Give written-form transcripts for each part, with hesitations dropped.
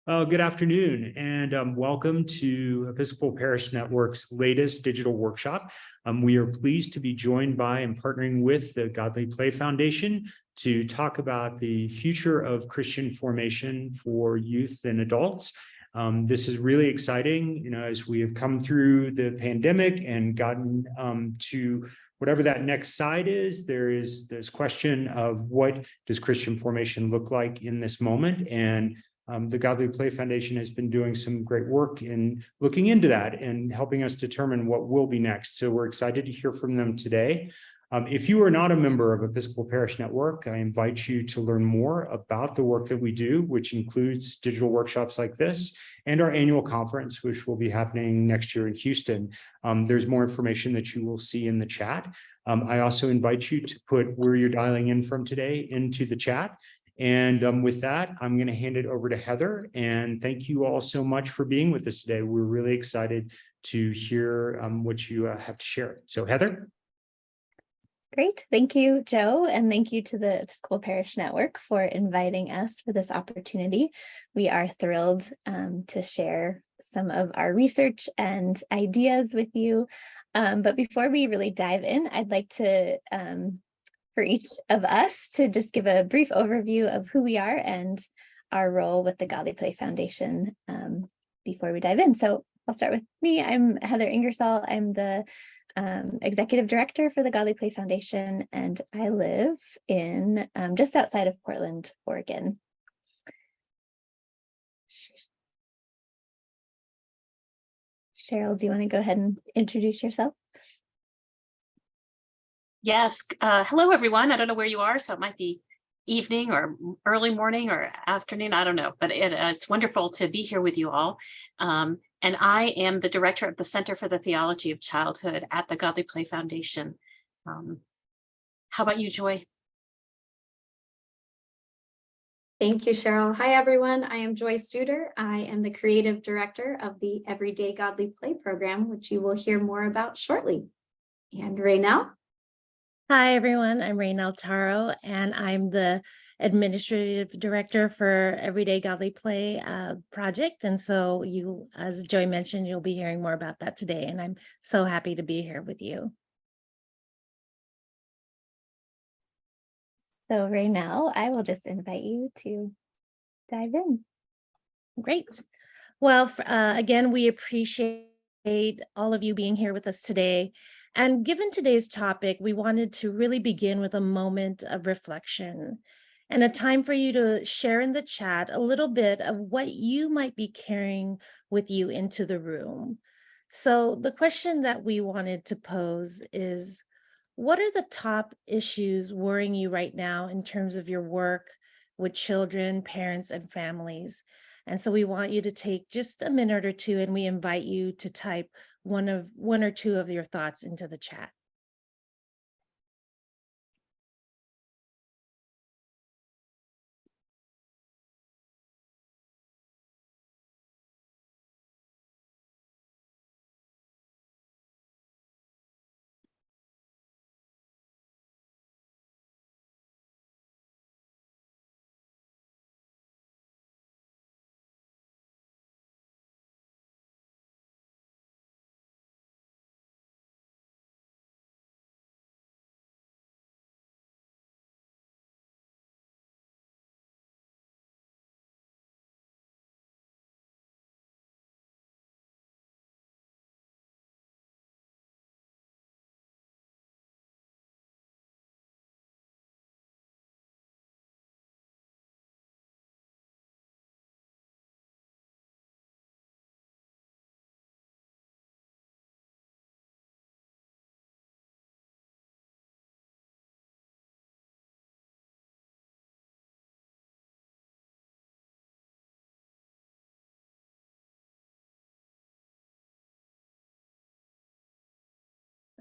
Good afternoon, and welcome to Episcopal Parish Network's latest digital workshop. We are pleased to be joined by and partnering with the Godly Play Foundation to talk about the future of Christian formation for youth and adults. This is really exciting, as we have come through the pandemic and gotten to whatever that next side is. There is this question of what does Christian formation look like in this moment, and the Godly Play Foundation has been doing some great work in looking into that and helping us determine what will be next. So we're excited to hear from them today. If you are not a member of Episcopal Parish Network, I invite you to learn more about the work that we do, which includes digital workshops like this and our annual conference, which will be happening next year in Houston. There's more information that you will see in the chat. I also invite you to put where you're dialing in from today into the chat. And with that, I'm going to hand it over to Heather. And thank you all so much for being with us today. We're really excited to hear what you have to share. So Heather. Great. Thank you, Joe. And thank you to the Episcopal Parish Network for inviting us for this opportunity. We are thrilled to share some of our research and ideas with you. But before we really dive in, I'd like to for each of us to just give a brief overview of who we are and our role with the Godly Play Foundation before we dive in. So I'll start with me. I'm Heather Ingersoll. I'm the Executive Director for the Godly Play Foundation, and I live in just outside of Portland, Oregon. Cheryl, do you want to go ahead and introduce yourself? Yes. Hello, everyone. I don't know where you are, so it might be evening or early morning or afternoon. I don't know, but it's wonderful to be here with you all. And I am the director of the Center for the Theology of Childhood at the Godly Play Foundation. How about you, Joy? Thank you, Cheryl. Hi, everyone. I am Joy Studer. I am the creative director of the Everyday Godly Play program, which you will hear more about shortly. And Raynell. Hi, everyone. I'm Raynell Taro, and I'm the administrative director for Everyday Godly Play project. And so you, as Joy mentioned, you'll be hearing more about that today. And I'm so happy to be here with you. So Raynell, I will just invite you to dive in. Great. Well, again, we appreciate all of you being here with us today. And given today's topic, we wanted to really begin with a moment of reflection and a time for you to share in the chat a little bit of what you might be carrying with you into the room. So the question that we wanted to pose is, what are the top issues worrying you right now in terms of your work with children, parents, and families? And so we want you to take just a minute or two, and we invite you to type one or two of your thoughts into the chat.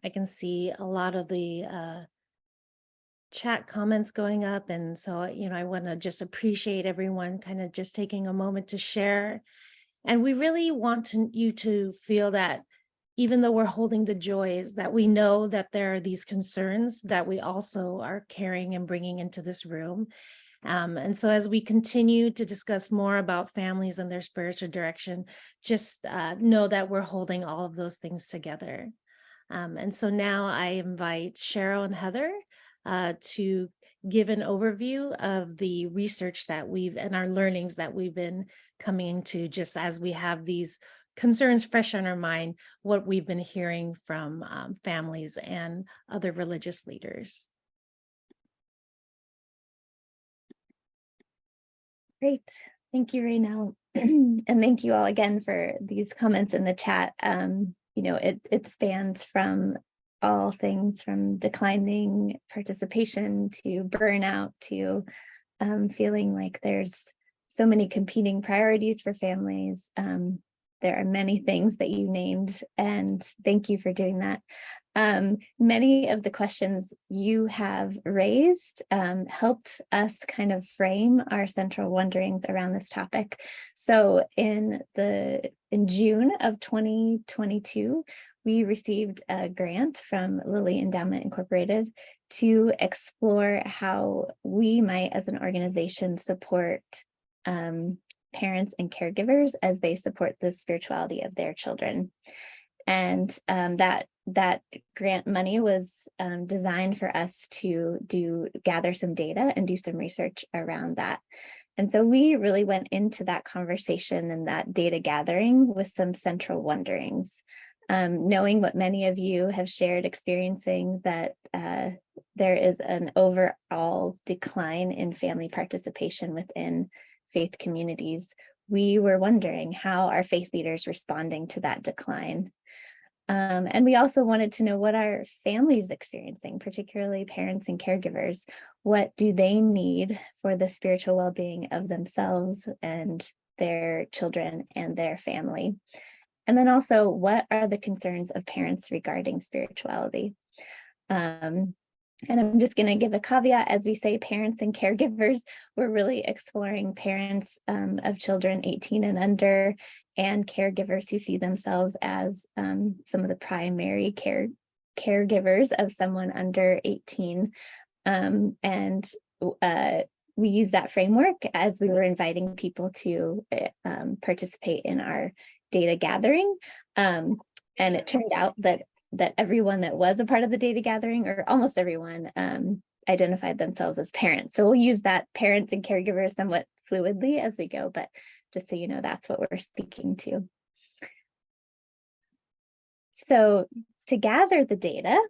I can see a lot of the chat comments going up. And so, I want to just appreciate everyone kind of just taking a moment to share. And we really want you to feel that even though we're holding the joys, that we know that there are these concerns that we also are carrying and bringing into this room. And so as we continue to discuss more about families and their spiritual direction, just know that we're holding all of those things together. And so now I invite Cheryl and Heather to give an overview of the research that and our learnings that we've been coming into, just as we have these concerns fresh on our mind, what we've been hearing from families and other religious leaders. Great. Thank you, Raynell. And thank you all again for these comments in the chat. It spans from all things from declining participation to burnout to feeling like there's so many competing priorities for families. There are many things that you named, and thank you for doing that. Many of the questions you have raised helped us kind of frame our central wonderings around this topic. So in June of 2022, we received a grant from Lilly Endowment Incorporated to explore how we might, as an organization, support parents and caregivers as they support the spirituality of their children. And that grant money was designed for us to gather some data and do some research around that. And so we really went into that conversation and that data gathering with some central wonderings, knowing what many of you have shared, experiencing that there is an overall decline in family participation within faith communities. We were wondering how are faith leaders responding to that decline. And we also wanted to know what are families experiencing, particularly parents and caregivers. What do they need for the spiritual well-being of themselves and their children and their family? And then also, what are the concerns of parents regarding spirituality? And I'm just going to give a caveat as we say parents and caregivers. We're really exploring parents of children 18 and under and caregivers who see themselves as some of the primary caregivers of someone under 18. And we use that framework as we were inviting people to participate in our data gathering. And it turned out that everyone that was a part of the data gathering, or almost everyone, identified themselves as parents. So we'll use that parents and caregivers somewhat fluidly as we go, but just so you know, that's what we're speaking to. So to gather the data,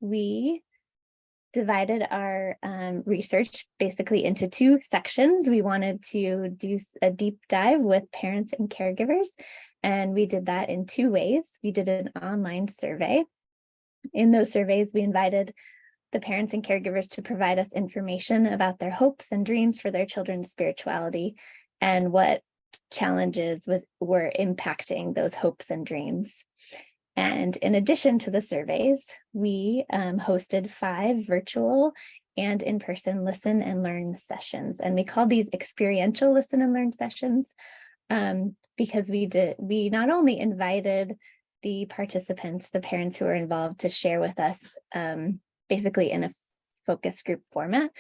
we divided our research basically into two sections. We wanted to do a deep dive with parents and caregivers, and we did that in two ways. We did an online survey. In those surveys, we invited the parents and caregivers to provide us information about their hopes and dreams for their children's spirituality and what challenges were impacting those hopes and dreams. And in addition to the surveys, we hosted 5 virtual and in-person listen and learn sessions. And we called these experiential listen and learn sessions because we not only invited the participants, the parents who were involved, to share with us basically in a focus group format,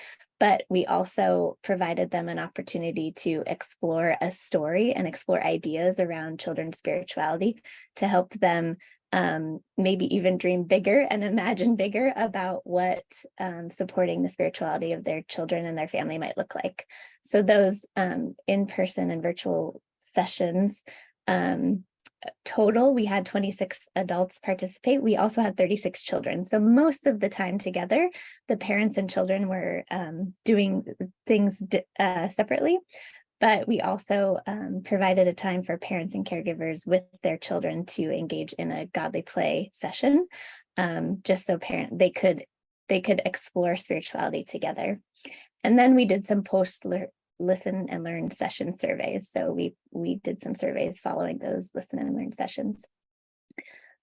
but we also provided them an opportunity to explore a story and explore ideas around children's spirituality to help them maybe even dream bigger and imagine bigger about what supporting the spirituality of their children and their family might look like. So those in-person and virtual sessions, total, we had 26 adults participate. We also had 36 children. So most of the time together, the parents and children were doing things separately. But we also provided a time for parents and caregivers with their children to engage in a godly play session, just so they could explore spirituality together. And then we did some listen and learn session surveys. So we did some surveys following those listen and learn sessions.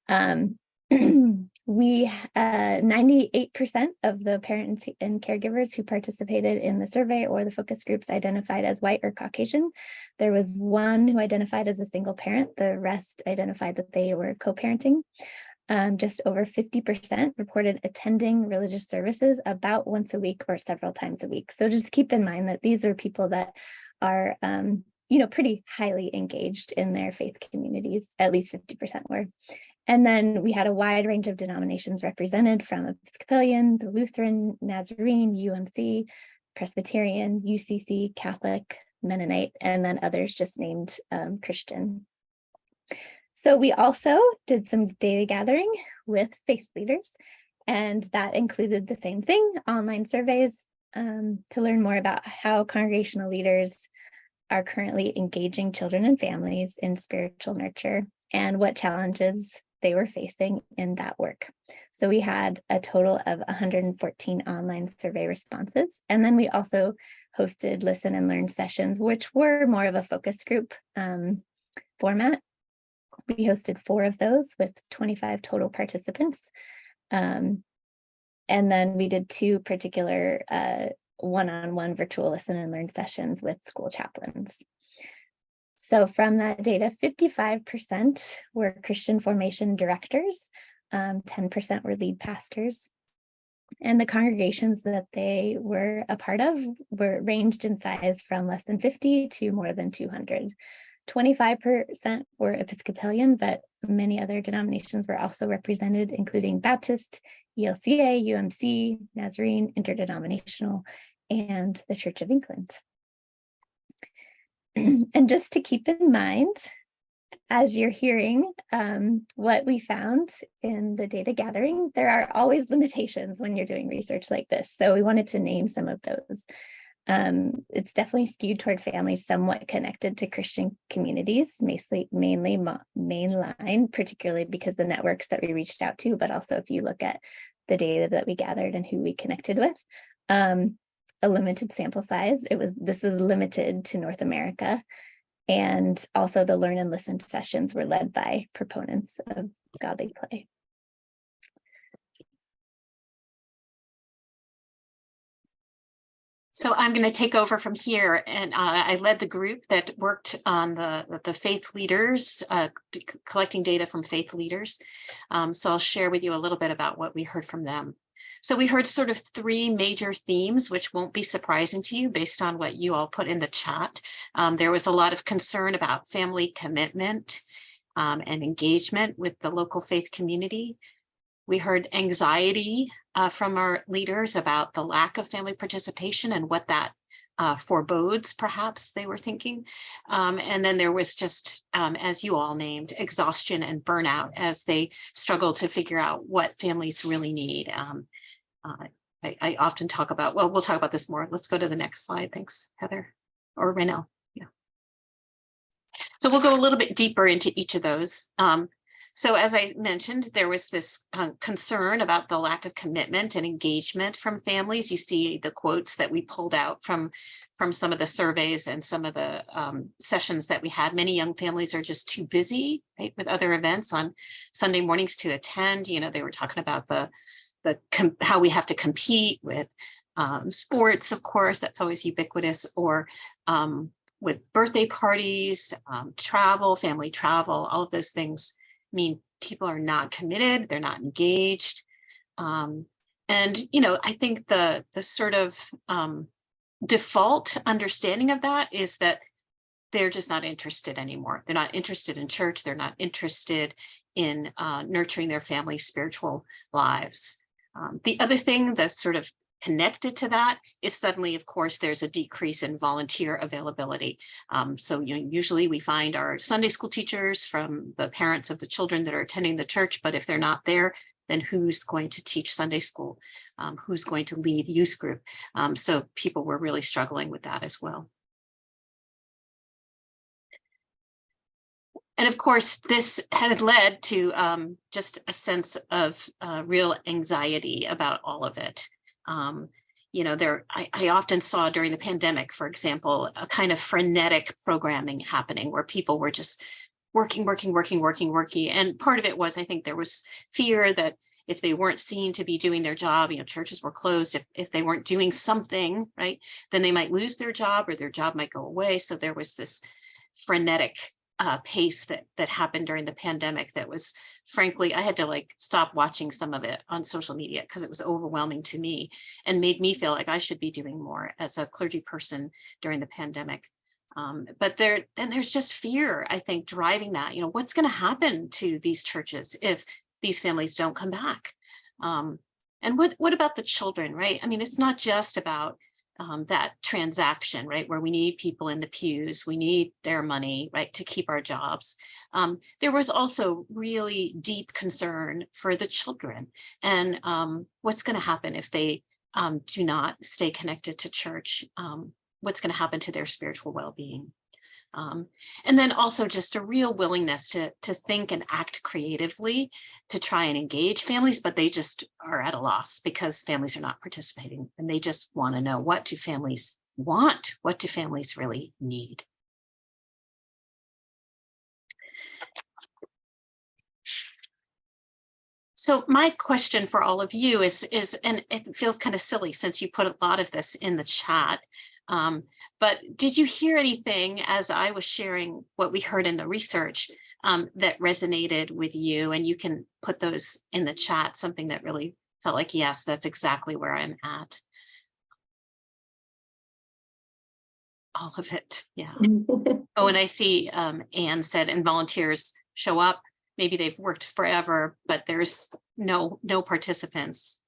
98% of the parents and caregivers who participated in the survey or the focus groups identified as white or Caucasian. There was one who identified as a single parent. The rest identified that they were co-parenting. just over 50% reported attending religious services about once a week or several times a week. So just keep in mind that these are people that are, pretty highly engaged in their faith communities, at least 50% were. And then we had a wide range of denominations represented, from Episcopalian, the Lutheran, Nazarene, UMC, Presbyterian, UCC, Catholic, Mennonite, and then others just named Christian. So we also did some data gathering with faith leaders, and that included the same thing, online surveys, to learn more about how congregational leaders are currently engaging children and families in spiritual nurture and what challenges they were facing in that work. So we had a total of 114 online survey responses. And then we also hosted listen and learn sessions, which were more of a focus group format. We hosted 4 of those with 25 total participants. And then we did 2 particular one-on-one virtual listen and learn sessions with school chaplains. So from that data, 55% were Christian formation directors, 10% were lead pastors, and the congregations that they were a part of were ranged in size from less than 50 to more than 200. 25% were Episcopalian, but many other denominations were also represented, including Baptist, ELCA, UMC, Nazarene, Interdenominational, and the Church of England. And just to keep in mind, as you're hearing what we found in the data gathering, there are always limitations when you're doing research like this. So we wanted to name some of those. It's definitely skewed toward families somewhat connected to Christian communities, mainly mainline, particularly because the networks that we reached out to, but also if you look at the data that we gathered and who we connected with, a limited sample size. This was limited to North America. And also the learn and listen sessions were led by proponents of godly play. So I'm going to take over from here, and I led the group that worked on the faith leaders, collecting data from faith leaders. So I'll share with you a little bit about what we heard from them. So we heard sort of 3 major themes, which won't be surprising to you based on what you all put in the chat. There was a lot of concern about family commitment and engagement with the local faith community. We heard anxiety from our leaders about the lack of family participation and what that forebodes, perhaps they were thinking. And then there was just, as you all named, exhaustion and burnout as they struggle to figure out what families really need. I often talk about, well, we'll talk about this more. Let's go to the next slide. Thanks, Heather or Renelle. Yeah. So we'll go a little bit deeper into each of those. So as I mentioned, there was this concern about the lack of commitment and engagement from families. You see the quotes that we pulled out from some of the surveys and some of the sessions that we had. Many young families are just too busy, right, with other events on Sunday mornings to attend. You know, they were talking about how we have to compete with sports, of course, that's always ubiquitous, or with birthday parties, travel, family travel, all of those things mean people are not committed, they're not engaged. And, you know, I think the sort of default understanding of that is that they're just not interested anymore. They're not interested in church. They're not interested in nurturing their family's spiritual lives. The other thing that's sort of connected to that is suddenly, of course, there's a decrease in volunteer availability. So usually we find our Sunday school teachers from the parents of the children that are attending the church, but if they're not there, then who's going to teach Sunday school? Who's going to lead youth group? So people were really struggling with that as well. And of course, this had led to just a sense of real anxiety about all of it. You know, I often saw during the pandemic, for example, a kind of frenetic programming happening where people were just working. And part of it was, I think there was fear that if they weren't seen to be doing their job, you know, churches were closed. If they weren't doing something, right, then they might lose their job or their job might go away. So there was this frenetic pace that happened during the pandemic that was, frankly, I had to like stop watching some of it on social media because it was overwhelming to me and made me feel like I should be doing more as a clergy person during the pandemic. But there's just fear, I think, driving that. You know, what's going to happen to these churches if these families don't come back? And what about the children, right? I mean, it's not just about that transaction, right, where we need people in the pews, we need their money, right, to keep our jobs. There was also really deep concern for the children and what's going to happen if they do not stay connected to church. What's going to happen to their spiritual well-being. And then also just a real willingness to think and act creatively to try and engage families, but they just are at a loss because families are not participating and they just want to know, what do families want? What do families really need? So my question for all of you is, and it feels kind of silly since you put a lot of this in the chat, but did you hear anything as I was sharing what we heard in the research that resonated with you? And you can put those in the chat, something that really felt like, yes, that's exactly where I'm at. All of it, yeah. Oh, and I see Anne said, and volunteers show up. Maybe they've worked forever, but there's no participants.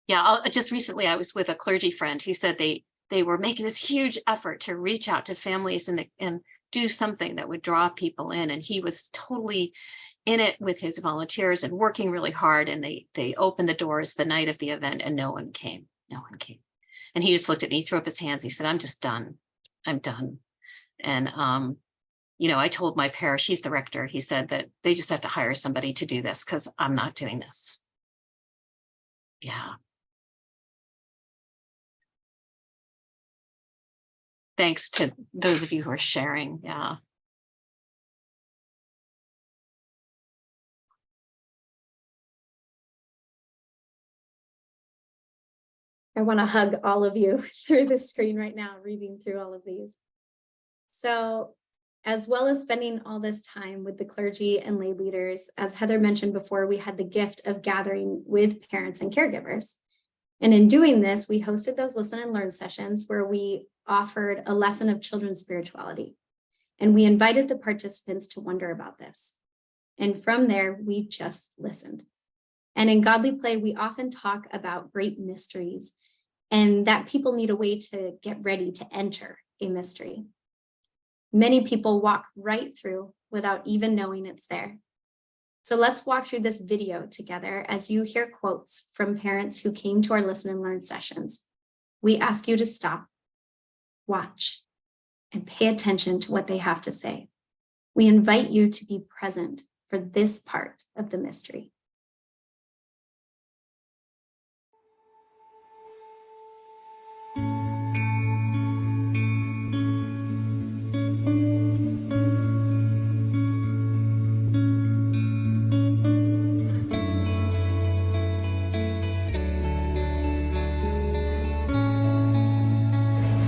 Yeah, just recently I was with a clergy friend who said they were making this huge effort to reach out to families and do something that would draw people in. And he was totally in it with his volunteers and working really hard. And they opened the doors the night of the event and no one came. No one came. And he just looked at me, he threw up his hands. He said, I'm just done. I'm done. And you know, I told my parish, he's the rector, he said that they just have to hire somebody to do this because I'm not doing this. Yeah. Thanks to those of you who are sharing. Yeah. I want to hug all of you through the screen right now, reading through all of these. So, as well as spending all this time with the clergy and lay leaders, as Heather mentioned before, we had the gift of gathering with parents and caregivers. And in doing this, we hosted those listen and learn sessions where we offered a lesson of children's spirituality. And we invited the participants to wonder about this. And from there, we just listened. And in Godly Play, we often talk about great mysteries and that people need a way to get ready to enter a mystery. Many people walk right through without even knowing it's there. So let's walk through this video together as you hear quotes from parents who came to our listen and learn sessions. We ask you to stop, watch, and pay attention to what they have to say. We invite you to be present for this part of the mystery.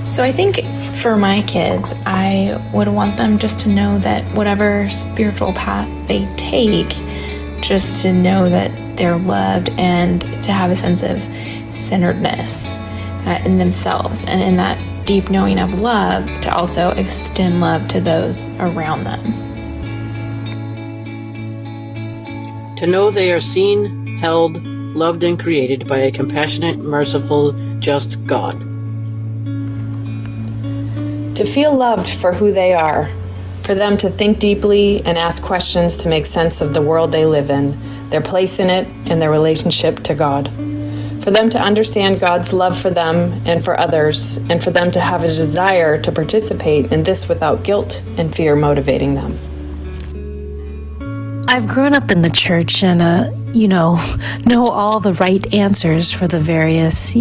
So I think for my kids, I would want them just to know that whatever spiritual path they take, just to know that they're loved and to have a sense of centeredness in themselves, and in that deep knowing of love, to also extend love to those around them. To know they are seen, held, loved, and created by a compassionate, merciful, just God. To feel loved for who they are, for them to think deeply and ask questions to make sense of the world they live in, their place in it, and their relationship to God. For them to understand God's love for them and for others, and for them to have a desire to participate in this without guilt and fear motivating them. I've grown up in the church and, know all the right answers for the various,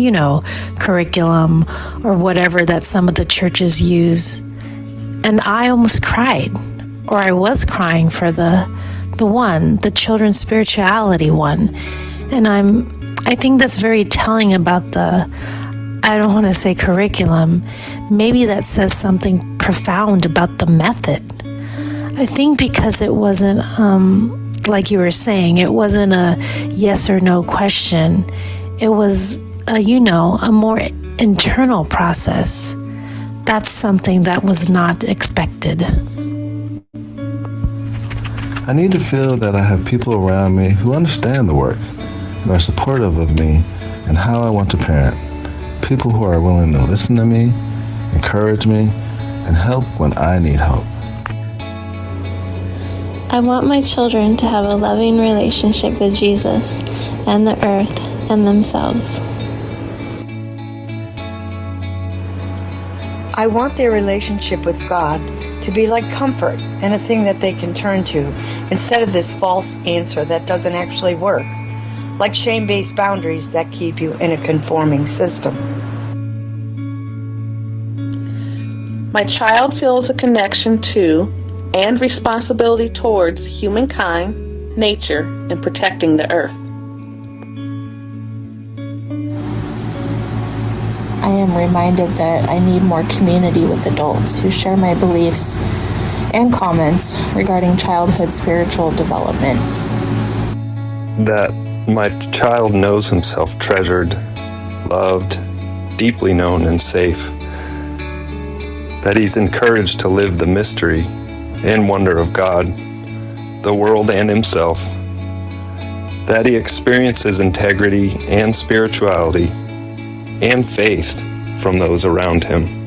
curriculum or whatever that some of the churches use. And I almost cried, or I was crying for the children's spirituality one. And I think that's very telling about I don't want to say curriculum, maybe that says something profound about the method. I think because it wasn't, like you were saying, it wasn't a yes or no question. It was, a more internal process. That's something that was not expected. I need to feel that I have people around me who understand the work and are supportive of me and how I want to parent. People who are willing to listen to me, encourage me, and help when I need help. I want my children to have a loving relationship with Jesus and the earth and themselves. I want their relationship with God to be like comfort and a thing that they can turn to instead of this false answer that doesn't actually work, like shame-based boundaries that keep you in a conforming system. My child feels a connection to and responsibility towards humankind, nature, and protecting the earth. I am reminded that I need more community with adults who share my beliefs and comments regarding childhood spiritual development. That my child knows himself treasured, loved, deeply known, and safe. That he's encouraged to live the mystery and wonder of God, the world, and himself. That he experiences integrity and spirituality and faith from those around him.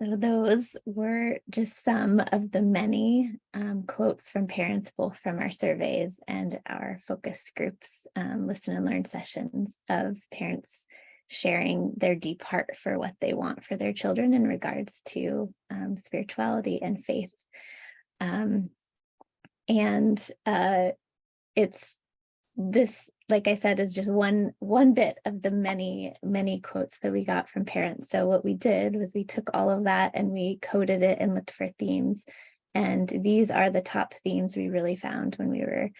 So those were just some of the many quotes from parents, both from our surveys and our focus groups, listen and learn sessions of parents sharing their deep heart for what they want for their children in regards to spirituality and faith. It's this, like I said, is just one bit of the many quotes that we got from parents. So what we did was we took all of that and we coded it and looked for themes. And these are the top themes we really found when we were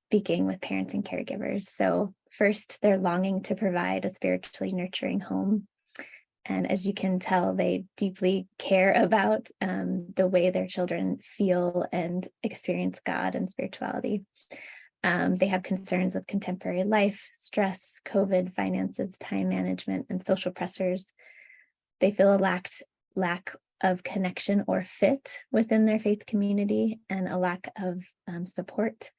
speaking with parents and caregivers. So first, they're longing to provide a spiritually nurturing home. And as you can tell, they deeply care about the way their children feel and experience God and spirituality. They have concerns with contemporary life, stress, COVID, finances, time management, and social pressures. They feel a lack of connection or fit within their faith community and a lack of support.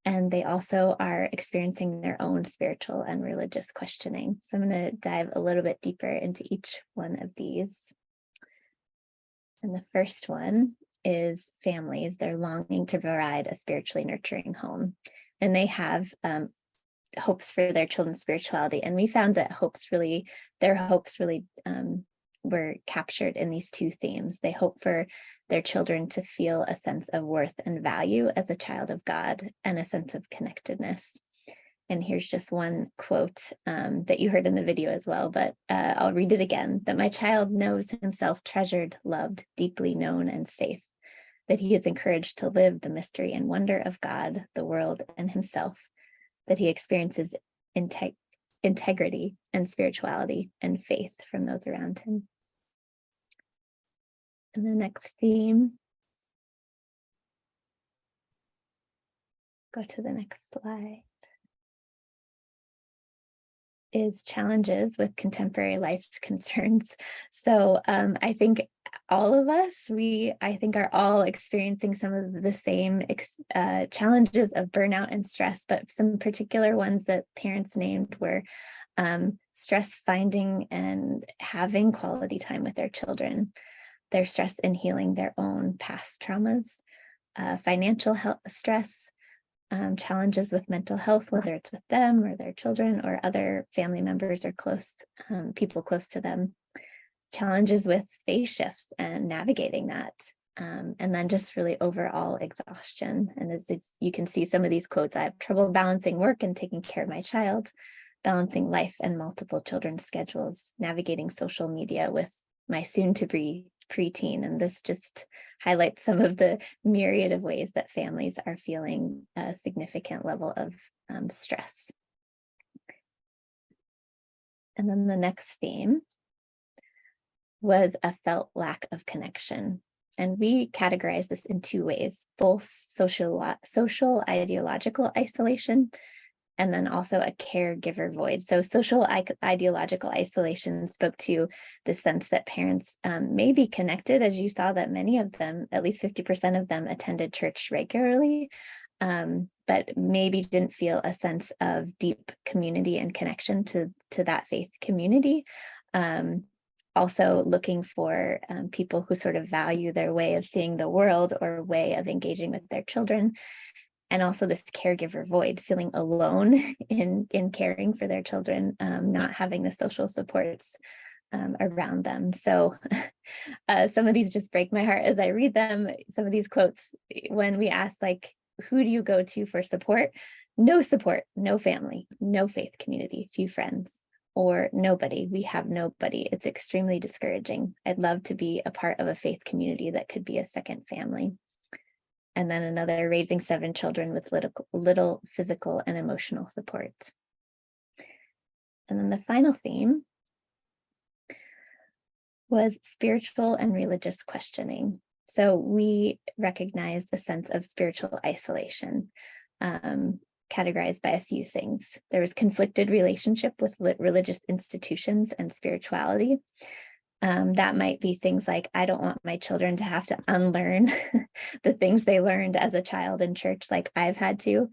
And they also are experiencing their own spiritual and religious questioning. So I'm going to dive a little bit deeper into each one of these. And the first one is families. They're longing to provide a spiritually nurturing home. And they have hopes for their children's spirituality. And we found that their hopes really were captured in these two themes. They hope for their children to feel a sense of worth and value as a child of God and a sense of connectedness. And here's just one quote that you heard in the video as well, but I'll read it again. That my child knows himself treasured, loved, deeply known, and safe. That he is encouraged to live the mystery and wonder of God, the world, and himself. That he experiences integrity and spirituality and faith from those around him. And the next theme, go to the next slide, is challenges with contemporary life concerns. So I think all of us, are all experiencing some of the same challenges of burnout and stress, but some particular ones that parents named were stress finding and having quality time with their children, their stress in healing their own past traumas, financial health stress, challenges with mental health, whether it's with them or their children or other family members or people close to them, challenges with phase shifts and navigating that, and then just really overall exhaustion. And as you can see some of these quotes, I have trouble balancing work and taking care of my child, balancing life and multiple children's schedules, navigating social media with my soon-to-be preteen. And this just highlights some of the myriad of ways that families are feeling a significant level of stress. And then the next theme was a felt lack of connection. And we categorize this in two ways, both social ideological isolation, and then also a caregiver void. So social ideological isolation spoke to the sense that parents may be connected, as you saw that many of them, at least 50% of them, attended church regularly, but maybe didn't feel a sense of deep community and connection to that faith community. Also looking for people who sort of value their way of seeing the world or way of engaging with their children. And also this caregiver void, feeling alone in caring for their children, not having the social supports around them. So some of these just break my heart as I read them. Some of these quotes, when we ask, like, who do you go to for support? No support, no family, no faith community, few friends, or nobody. We have nobody. It's extremely discouraging. I'd love to be a part of a faith community that could be a second family. And then another, raising 7 children with little physical and emotional support. And then the final theme was spiritual and religious questioning. So we recognized a sense of spiritual isolation, categorized by a few things. There was conflicted relationship with religious institutions and spirituality. That might be things like, I don't want my children to have to unlearn the things they learned as a child in church, like I've had to.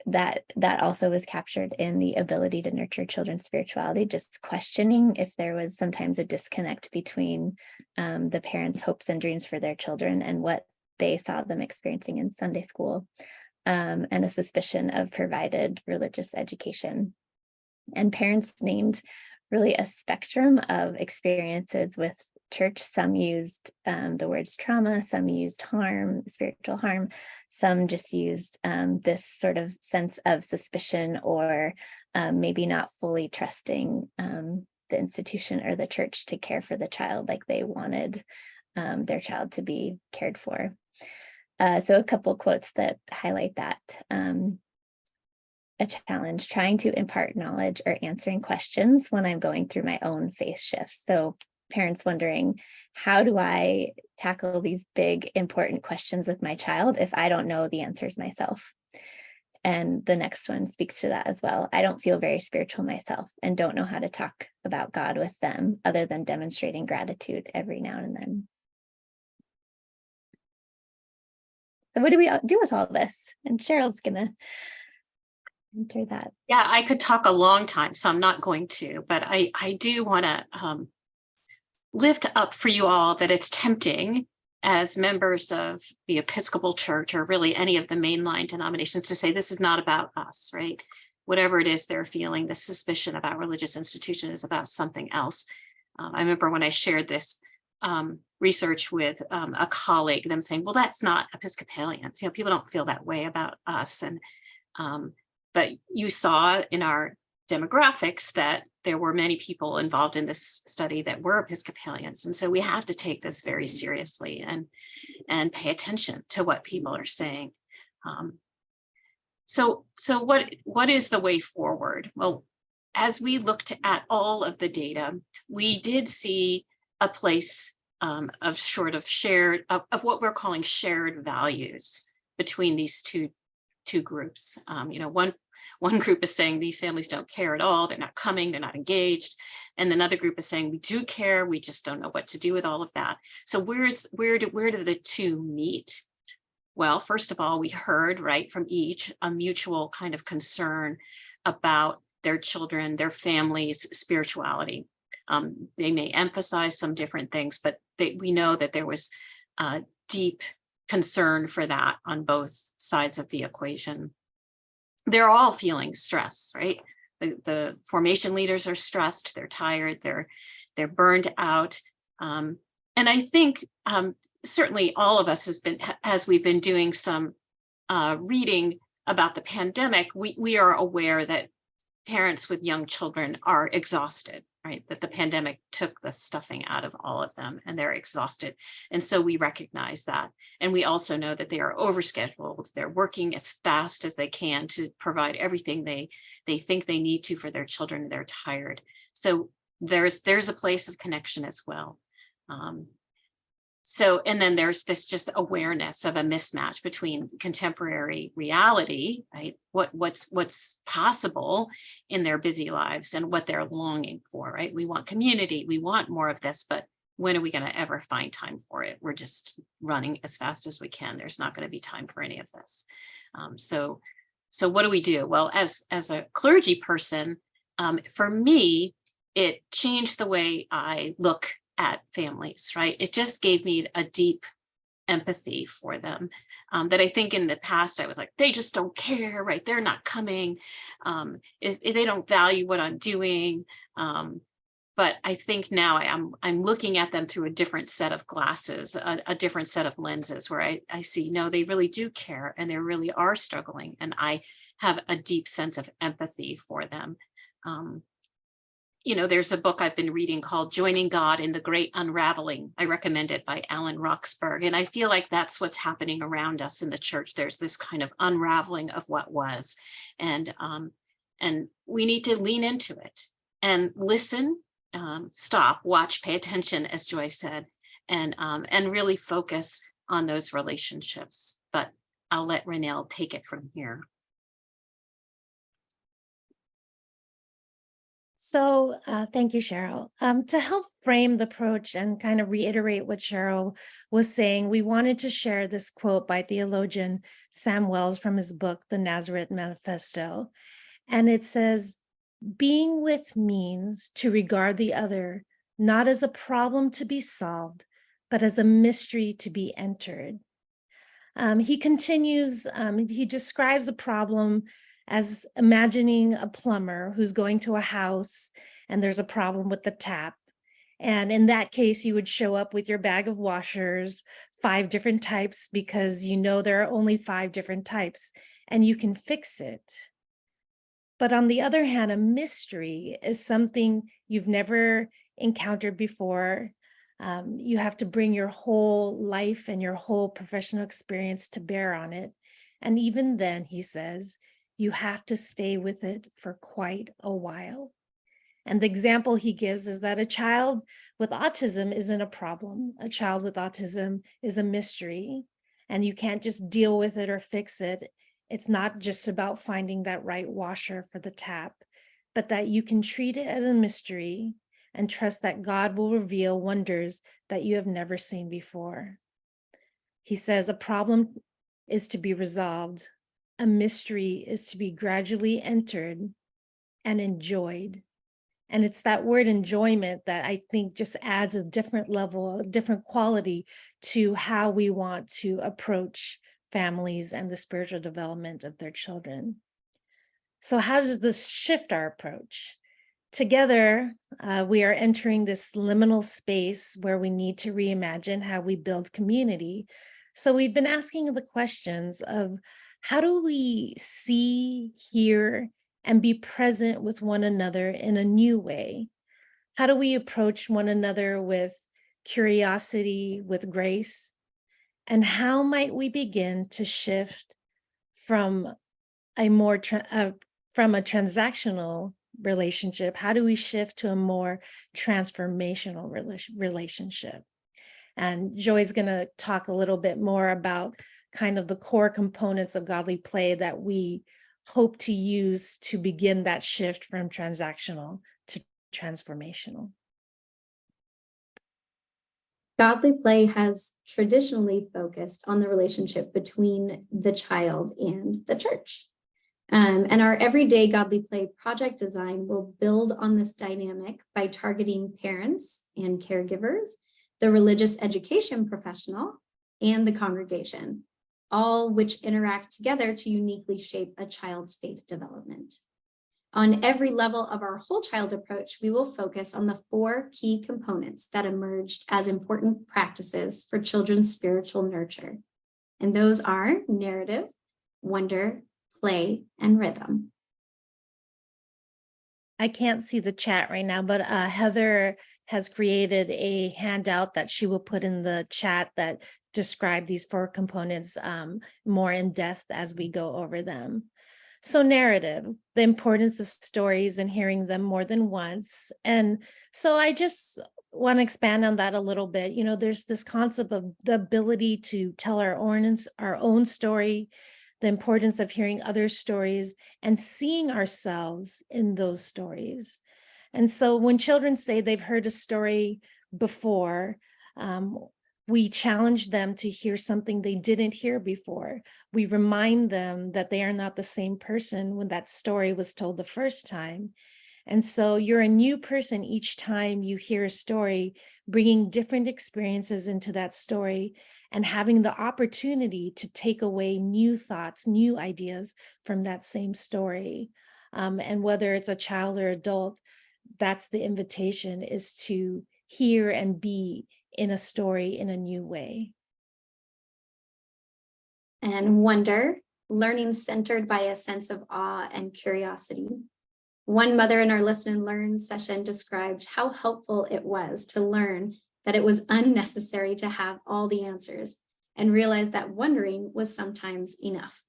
That also was captured in the ability to nurture children's spirituality, just questioning if there was sometimes a disconnect between the parents' hopes and dreams for their children and what they saw them experiencing in Sunday school, and a suspicion of provided religious education. And parents named really a spectrum of experiences with church. Some used the words trauma, some used harm, spiritual harm, some just used this sort of sense of suspicion or maybe not fully trusting the institution or the church to care for the child like they wanted their child to be cared for. So a couple quotes that highlight that. A challenge, trying to impart knowledge or answering questions when I'm going through my own faith shifts. So parents wondering, how do I tackle these big, important questions with my child if I don't know the answers myself? And the next one speaks to that as well. I don't feel very spiritual myself and don't know how to talk about God with them other than demonstrating gratitude every now and then. So what do we do with all this? And Cheryl's gonna enter that. Yeah, I could talk a long time, so I'm not going to, but I do want to lift up for you all that it's tempting as members of the Episcopal Church or really any of the mainline denominations to say this is not about us, right? Whatever it is they're feeling, the suspicion about religious institution is about something else. I remember when I shared this research with a colleague, them saying, well, that's not Episcopalians. You know, people don't feel that way about us. And but you saw in our demographics that there were many people involved in this study that were Episcopalians. And so we have to take this very seriously and pay attention to what people are saying. So what is the way forward? Well, as we looked at all of the data, we did see a place of sort of shared, of what we're calling shared values between these two groups. You know, one group is saying these families don't care at all, they're not coming, they're not engaged. And another group is saying we do care, we just don't know what to do with all of that. So where do the two meet? Well, first of all, we heard right from each a mutual kind of concern about their children, their families' spirituality. They may emphasize some different things, but we know that there was deep concern for that on both sides of the equation. They're all feeling stress, right? The formation leaders are stressed, they're tired, they're burned out. And I think certainly all of us as we've been doing some reading about the pandemic, we are aware that parents with young children are exhausted, right? That the pandemic took the stuffing out of all of them and they're exhausted. And so we recognize that. And we also know that they are overscheduled. They're working as fast as they can to provide everything they think they need to for their children, and they're tired. So there's a place of connection as well. So, and then there's this just awareness of a mismatch between contemporary reality, right? What's possible in their busy lives and what they're longing for, right? We want community, we want more of this, but when are we going to ever find time for it? We're just running as fast as we can. There's not going to be time for any of this. So what do we do? Well, as a clergy person, for me, it changed the way I look at families, right? It just gave me a deep empathy for them that I think in the past I was like, they just don't care, right? They're not coming. They don't value what I'm doing. But I think now I'm looking at them through a different set of glasses, a different set of lenses, where I see, no, they really do care and they really are struggling. And I have a deep sense of empathy for them. There's a book I've been reading called Joining God in the Great Unraveling. I recommend it, by Alan Roxburgh. And I feel like that's what's happening around us in the church. There's this kind of unraveling of what was. And we need to lean into it and listen, stop, watch, pay attention, as Joy said, and really focus on those relationships. But I'll let Renelle take it from here. So thank you, Cheryl. To help frame the approach and kind of reiterate what Cheryl was saying, we wanted to share this quote by theologian Sam Wells from his book, The Nazareth Manifesto. And it says, being with means to regard the other not as a problem to be solved, but as a mystery to be entered. He continues, he describes a problem as imagining a plumber who's going to a house and there's a problem with the tap. And in that case, you would show up with your bag of washers, 5 different types, because you know there are only 5 different types and you can fix it. But on the other hand, a mystery is something you've never encountered before. You have to bring your whole life and your whole professional experience to bear on it. And even then, he says, you have to stay with it for quite a while. And the example he gives is that a child with autism isn't a problem. A child with autism is a mystery, and you can't just deal with it or fix it. It's not just about finding that right washer for the tap, but that you can treat it as a mystery and trust that God will reveal wonders that you have never seen before. He says a problem is to be resolved. A mystery is to be gradually entered and enjoyed. And it's that word enjoyment that I think just adds a different level, a different quality to how we want to approach families and the spiritual development of their children. So how does this shift our approach? Together, we are entering this liminal space where we need to reimagine how we build community. So we've been asking the questions of, how do we see, hear, and be present with one another in a new way? How do we approach one another with curiosity, with grace? And how might we begin to shift from a more from a transactional relationship? How do we shift to a more transformational relationship? And Joy's going to talk a little bit more about kind of the core components of godly play that we hope to use to begin that shift from transactional to transformational. Godly play has traditionally focused on the relationship between the child and the church. And our everyday godly play project design will build on this dynamic by targeting parents and caregivers, the religious education professional, and the congregation, all which interact together to uniquely shape a child's faith development. On every level of our whole child approach, we will focus on the 4 key components that emerged as important practices for children's spiritual nurture. And those are narrative, wonder, play, and rhythm. I can't see the chat right now, but Heather has created a handout that she will put in the chat that describe these 4 components more in depth as we go over them. So narrative, the importance of stories and hearing them more than once. And so I just want to expand on that a little bit. You know, there's this concept of the ability to tell our own story, the importance of hearing other stories and seeing ourselves in those stories. And so when children say they've heard a story before, we challenge them to hear something they didn't hear before. We remind them that they are not the same person when that story was told the first time. And so you're a new person each time you hear a story, bringing different experiences into that story and having the opportunity to take away new thoughts, new ideas from that same story. And whether it's a child or adult, that's the invitation, is to hear and be in a story in a new way. And wonder, learning centered by a sense of awe and curiosity. One mother in our Listen and Learn session described how helpful it was to learn that it was unnecessary to have all the answers and realize that wondering was sometimes enough.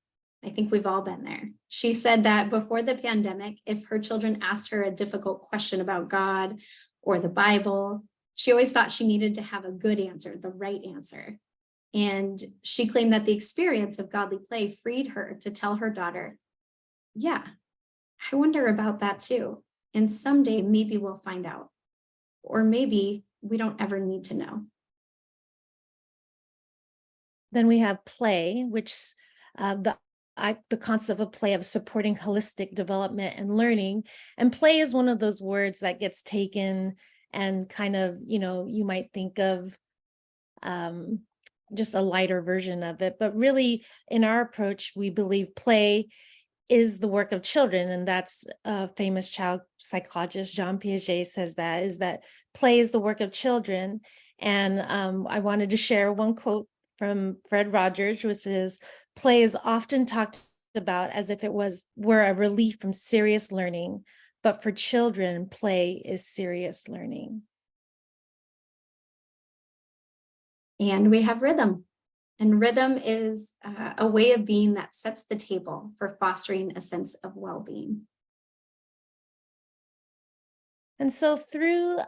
I think we've all been there. She said that before the pandemic, if her children asked her a difficult question about God or the Bible, she always thought she needed to have a good answer, the right answer. And she claimed that the experience of godly play freed her to tell her daughter, yeah, I wonder about that too. And someday maybe we'll find out. Or maybe we don't ever need to know. Then we have play, which the concept of play of supporting holistic development and learning. And play is one of those words that gets taken and kind of, you know, you might think of just a lighter version of it. But really, in our approach, we believe play is the work of children. And that's famous child psychologist Jean Piaget says that, is that play is the work of children. And I wanted to share one quote from Fred Rogers, which is, play is often talked about as if it were a relief from serious learning, but for children, play is serious learning. And we have rhythm. And rhythm is a way of being that sets the table for fostering a sense of well-being. And so through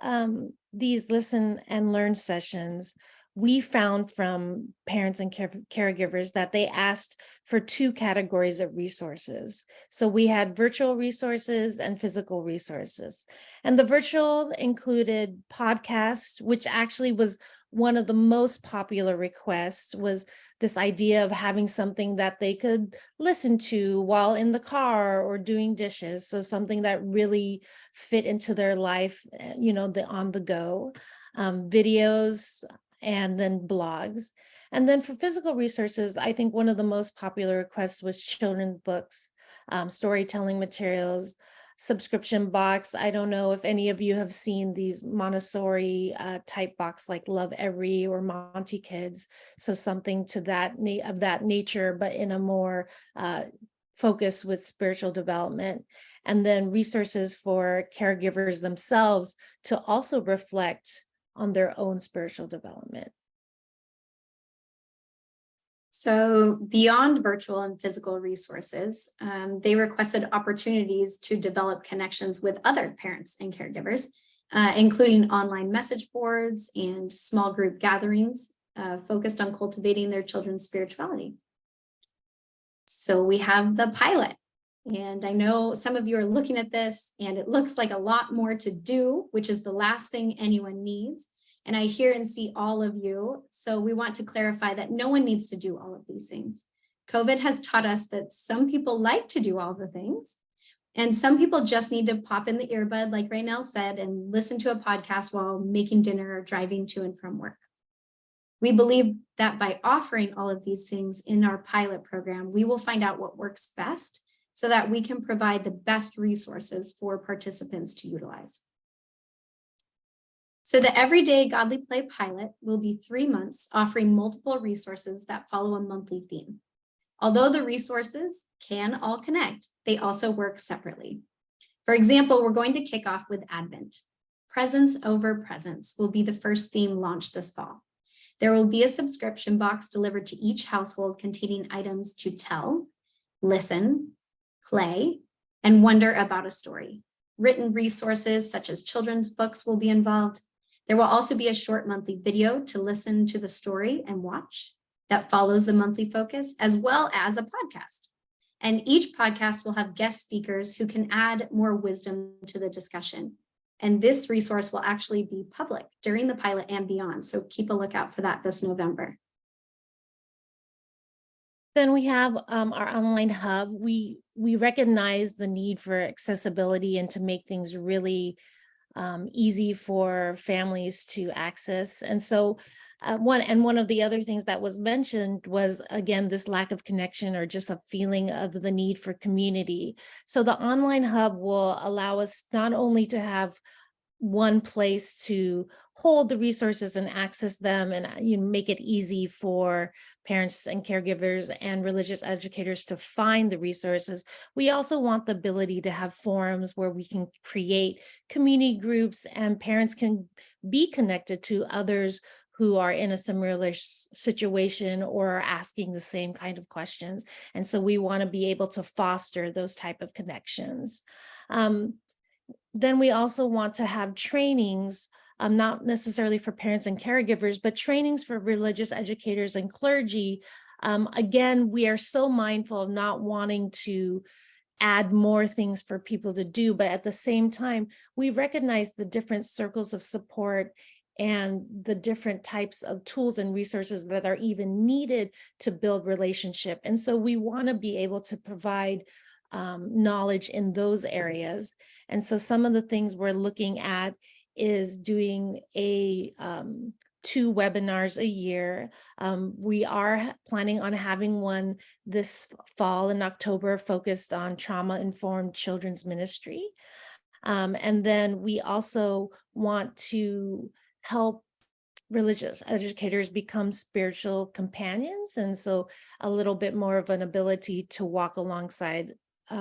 these listen and learn sessions, we found from parents and caregivers that they asked for 2 categories of resources. So we had virtual resources and physical resources. And the virtual included podcasts, which actually was one of the most popular requests, was this idea of having something that they could listen to while in the car or doing dishes. So something that really fit into their life, you know, the on the go, videos, and then blogs. And then for physical resources, I think one of the most popular requests was children's books, storytelling materials, subscription box. I don't know if any of you have seen these Montessori type box like Love Every or Monty Kids. So something to that of that nature, but in a more focus with spiritual development. And then resources for caregivers themselves to also reflect on their own spiritual development. So beyond virtual and physical resources, they requested opportunities to develop connections with other parents and caregivers, including online message boards and small group gatherings focused on cultivating their children's spirituality. So we have the pilot. And I know some of you are looking at this and it looks like a lot more to do, which is the last thing anyone needs. And I hear and see all of you. So we want to clarify that no one needs to do all of these things. COVID has taught us that some people like to do all the things. And some people just need to pop in the earbud, like Raynell said, and listen to a podcast while making dinner or driving to and from work. We believe that by offering all of these things in our pilot program, we will find out what works best so that we can provide the best resources for participants to utilize. So the Everyday Godly Play pilot will be 3 months, offering multiple resources that follow a monthly theme. Although the resources can all connect, they also work separately. For example, we're going to kick off with Advent. Presence over presence will be the first theme launched this fall. There will be a subscription box delivered to each household containing items to tell, listen, play, and wonder about a story. Written resources such as children's books will be involved. There will also be a short monthly video to listen to the story and watch that follows the monthly focus, as well as a podcast. And each podcast will have guest speakers who can add more wisdom to the discussion. And this resource will actually be public during the pilot and beyond. So keep a lookout for that this November. Then we have our online hub. We recognize the need for accessibility and to make things really easy for families to access. And so one of the other things that was mentioned was, again, this lack of connection or just a feeling of the need for community. So the online hub will allow us not only to have one place to hold the resources and access them and make it easy for parents and caregivers and religious educators to find the resources. We also want the ability to have forums where we can create community groups and parents can be connected to others who are in a similar situation or are asking the same kind of questions. And so we want to be able to foster those type of connections. Then we also want to have trainings, not necessarily for parents and caregivers, but trainings for religious educators and clergy. Again, we are so mindful of not wanting to add more things for people to do, but at the same time, we recognize the different circles of support and the different types of tools and resources that are even needed to build relationship. And so we want to be able to provide knowledge in those areas. And so some of the things we're looking at is doing 2 webinars a year. We are planning on having one this fall in October focused on trauma-informed children's ministry. And then we also want to help religious educators become spiritual companions. And so a little bit more of an ability to walk alongside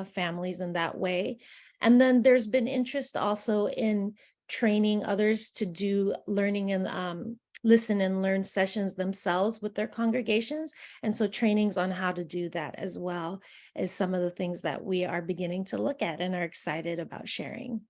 families in that way. And then there's been interest also in training others to do learning and listen and learn sessions themselves with their congregations. And so trainings on how to do that as well is some of the things that we are beginning to look at and are excited about sharing.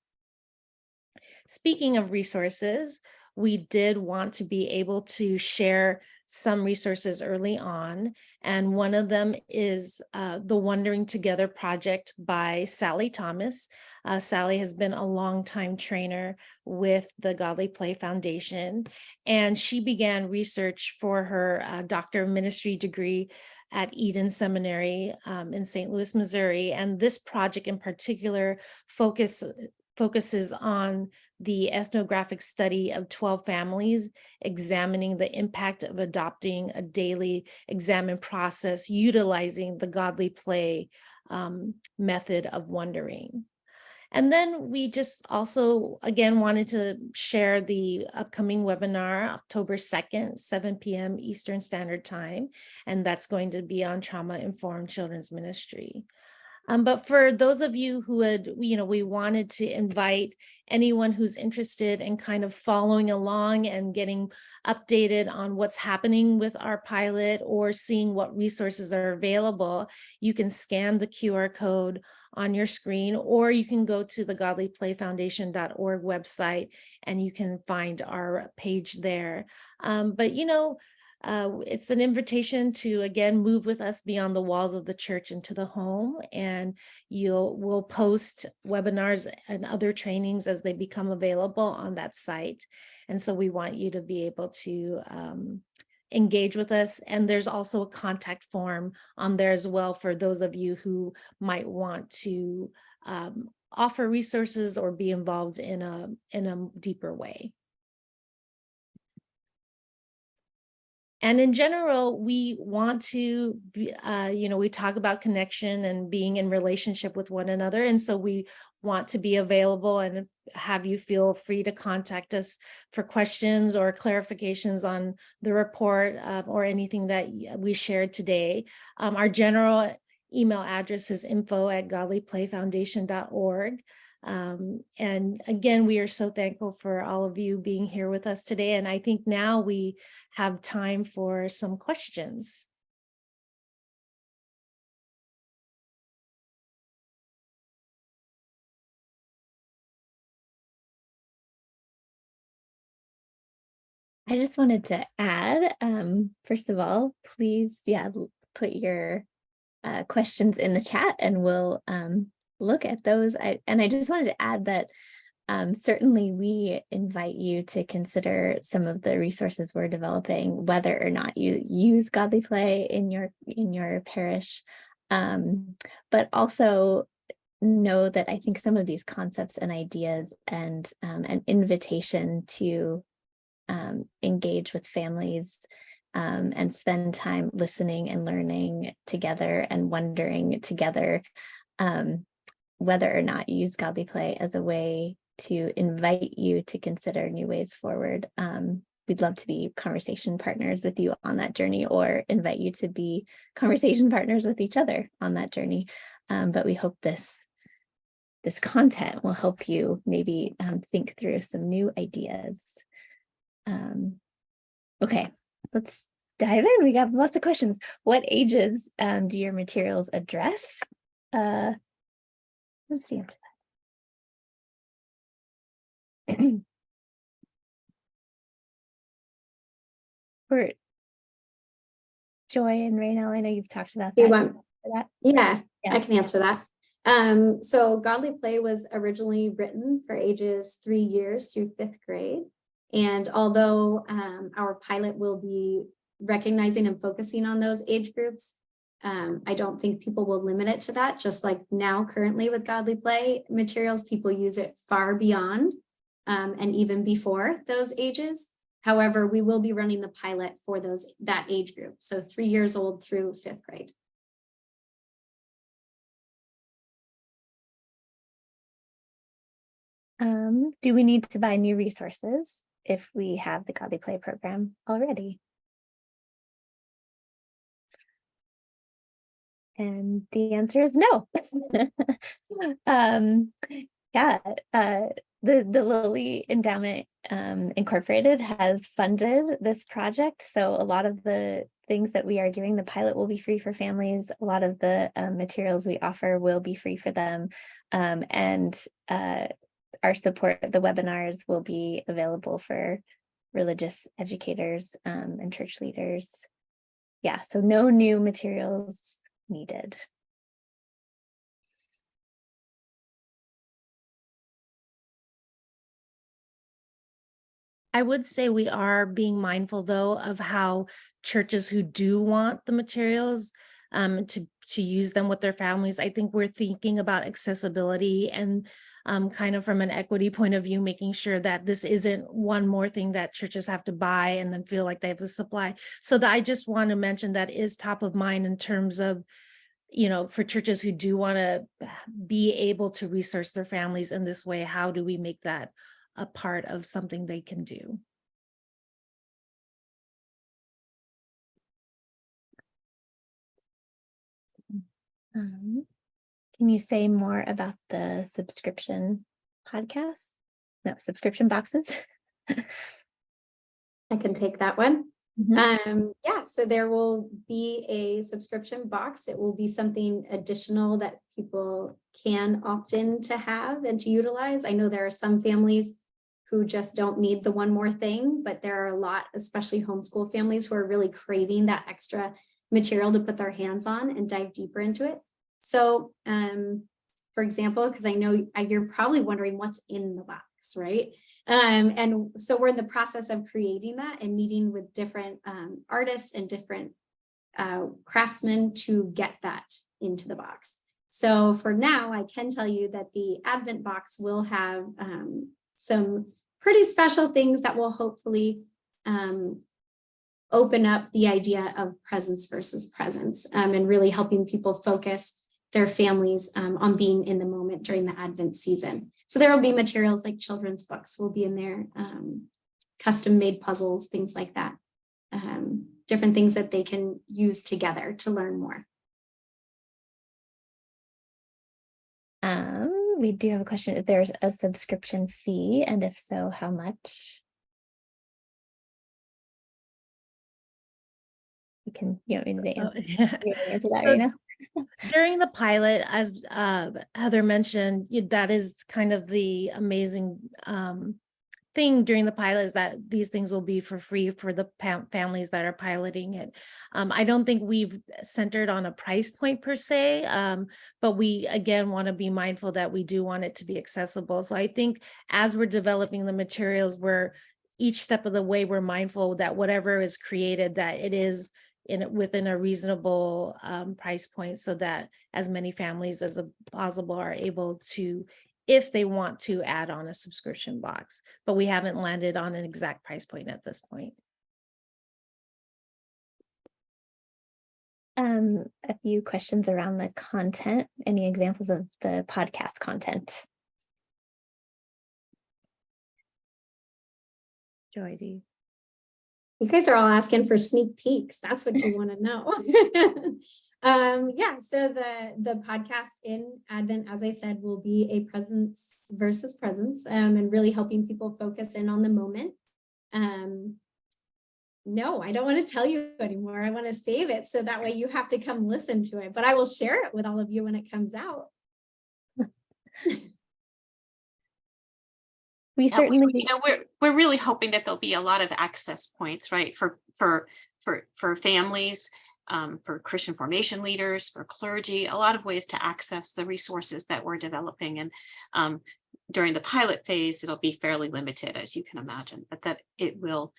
Speaking of resources, we did want to be able to share some resources early on. And one of them is the Wondering Together project by Sally Thomas. Sally has been a longtime trainer with the Godly Play Foundation, and she began research for her Doctor of Ministry degree at Eden Seminary in St. Louis, Missouri. And this project in particular focuses on the ethnographic study of 12 families, examining the impact of adopting a daily examine process, utilizing the Godly Play method of wondering. And then we just also, again, wanted to share the upcoming webinar, October 2nd, 7 p.m. Eastern Standard Time, and that's going to be on trauma-informed children's ministry. But for those of you who would, we wanted to invite anyone who's interested in kind of following along and getting updated on what's happening with our pilot or seeing what resources are available. You can scan the QR code on your screen, or you can go to the godlyplayfoundation.org website and you can find our page there. But it's an invitation to, again, move with us beyond the walls of the church into the home, and we'll post webinars and other trainings as they become available on that site. And so we want you to be able to engage with us. And there's also a contact form on there as well for those of you who might want to offer resources or be involved in a deeper way. And in general, we want to, we talk about connection and being in relationship with one another. And so we want to be available and have you feel free to contact us for questions or clarifications on the report or anything that we shared today. Our general email address is info@godlyplayfoundation.org. And again, we are so thankful for all of you being here with us today. And I think now we have time for some questions. I just wanted to add, first of all, please, put your questions in the chat and we'll look at those. I just wanted to add that certainly we invite you to consider some of the resources we're developing, whether or not you use Godly Play in your parish, but also know that I think some of these concepts and ideas and an invitation to engage with families and spend time listening and learning together and wondering together, whether or not you use Godly Play as a way to invite you to consider new ways forward. We'd love to be conversation partners with you on that journey, or invite you to be conversation partners with each other on that journey. But we hope this content will help you maybe think through some new ideas. Okay, let's dive in. We got lots of questions. What ages do your materials address? Let's answer that. For Joy and Raynell, I know you've talked about that. Yeah, I can answer that. So Godly Play was originally written for ages 3 years through 5th grade. And although our pilot will be recognizing and focusing on those age groups, I don't think people will limit it to that. Just like now currently with Godly Play materials, people use it far beyond and even before those ages. However, we will be running the pilot for that age group. So 3 years old through 5th grade. Do we need to buy new resources if we have the Godly Play program already? And the answer is no. The Lilly Endowment Incorporated has funded this project. So a lot of the things that we are doing, the pilot will be free for families. A lot of the materials we offer will be free for them. And our support, the webinars will be available for religious educators and church leaders. Yeah, so no new materials needed. I would say we are being mindful, though, of how churches who do want the materials to use them with their families. I think we're thinking about accessibility and kind of from an equity point of view, making sure that this isn't one more thing that churches have to buy and then feel like they have to supply. So I just want to mention that is top of mind in terms of, for churches who do want to be able to resource their families in this way. How do we make that a part of something they can do? Can you say more about the subscription podcasts? No, subscription boxes? I can take that one. So there will be a subscription box. It will be something additional that people can opt in to have and to utilize. I know there are some families who just don't need the one more thing, but there are a lot, especially homeschool families, who are really craving that extra material to put their hands on and dive deeper into it. So, for example, because I know you're probably wondering what's in the box, right? And so we're in the process of creating that and meeting with different artists and different craftsmen to get that into the box. So for now, I can tell you that the Advent box will have some pretty special things that will hopefully open up the idea of presence versus presence and really helping people focus their families on being in the moment during the Advent season. So there will be materials like children's books will be in there, custom made puzzles, things like that, different things that they can use together to learn more. We do have a question. If there's a subscription fee, and if so, how much? You can, answer that right now. During the pilot, as Heather mentioned, that is kind of the amazing thing during the pilot, is that these things will be for free for the families that are piloting it. I don't think we've centered on a price point per se, but we again want to be mindful that we do want it to be accessible. So I think as we're developing the materials, each step of the way we're mindful that whatever is created, that it is within a reasonable price point, so that as many families as possible are able to, if they want to, add on a subscription box. But we haven't landed on an exact price point at this point. A few questions around the content. Any examples of the podcast content? Joy, do you? You guys are all asking for sneak peeks. That's what you want to know. Yeah, so the podcast in Advent, as I said, will be a presence versus presence, and really helping people focus in on the moment. No, I don't want to tell you anymore. I want to save it so that way you have to come listen to it, but I will share it with all of you when it comes out. We certainly, we're really hoping that there'll be a lot of access points, right, for families, for Christian formation leaders, for clergy, a lot of ways to access the resources that we're developing. And during the pilot phase, it'll be fairly limited, as you can imagine, but that it will